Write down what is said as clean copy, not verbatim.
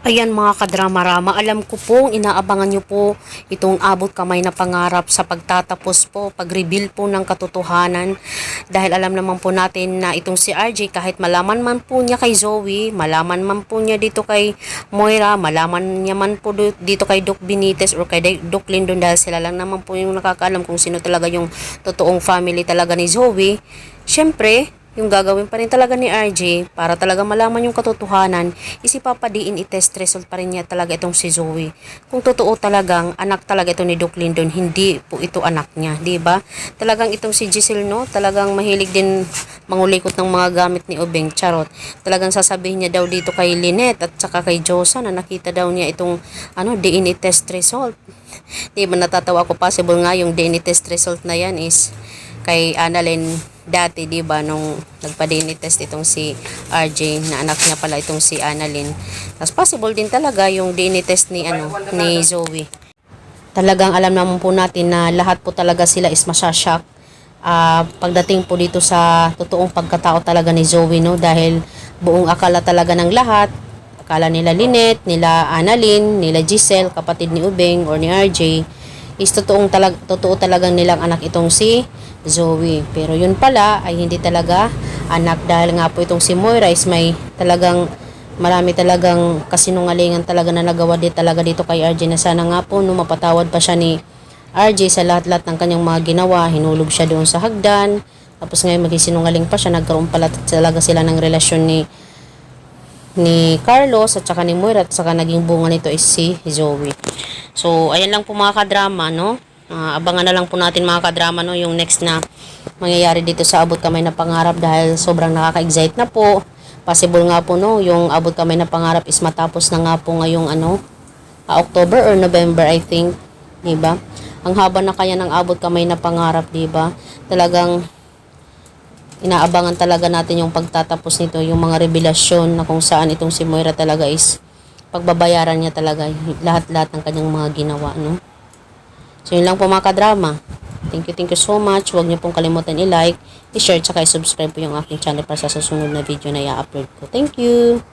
Ayan mga kadrama-rama, alam ko pong inaabangan nyo po itong abot kamay na pangarap sa pagtatapos po, pag-reveal po ng katotohanan. Dahil alam naman po natin na itong si RJ, kahit malaman man po niya kay Zoe, malaman man po niya dito kay Moira, malaman niya man po dito kay Doc Benitez or kay Doc Lindon, dahil sila lang naman po yung nakakaalam kung sino talaga yung totoong family talaga ni Zoe. Syempre, yung gagawin pa rin talaga ni RJ para talaga malaman yung katotohanan is ipapadiin i-test result pa rin niya talaga itong si Zoe. Kung totoo talagang anak talaga ito ni Doc Lindon, hindi po ito anak niya, di ba? Talagang itong si Giselle, no, talagang mahilig din mangulikot ng mga gamit ni Ubeng, charot. Talagang sasabihin niya daw dito kay Lynette at saka kay Josa na nakita daw niya itong DNA test result. Di ba, natatawa ko, possible nga yung DNA test result na yan is kay Annalyn dati, di ba, nung nagpa-DNA test itong si RJ na anak niya pala itong si Annalyn. Tapos possible din talaga yung DNA test ni ni Zoe. Talagang alam naman po natin na lahat po talaga sila is masyashock pagdating po dito sa totoong pagkatao talaga ni Zoe, no, dahil buong akala talaga ng lahat, akala nila Lynette, nila Annalyn, nila Giselle, kapatid ni Ubeng or ni RJ, is totoo talagang nilang anak itong si Zoe. Pero yun pala ay hindi talaga anak, dahil nga po itong si Moira is may talagang marami talagang kasinungalingan talaga na nagawa din talaga dito kay RJ, na sana nga po no mapatawad pa siya ni RJ sa lahat-lahat ng kanyang mga ginawa. Hinulog siya doon sa hagdan, tapos ngayon maging sinungaling pa siya, nagkaroon pala talaga sila ng relasyon ni Carlos at saka ni Moira, at saka naging bunga nito is si Zoe. So ayan lang po mga kadrama, no. Abangan na lang po natin mga kadrama, no, yung next na mangyayari dito sa abot kamay na pangarap, dahil sobrang nakaka-excite na po. Possible nga po, no, yung abot kamay na pangarap is matapos na nga po ngayong October or November, I think, di ba? Ang haba na kaya ng abot kamay na pangarap, di ba? Talagang inaabangan talaga natin yung pagtatapos nito, yung mga revelasyon na kung saan itong si Moira talaga is pagbabayaran niya talaga lahat-lahat ng kanyang mga ginawa, no? So yun lang po mga kadrama. Thank you so much. Huwag niyo pong kalimutan i-like, i-share, tsaka i-subscribe po yung aking channel para sa susunod na video na i-upload ko. Thank you!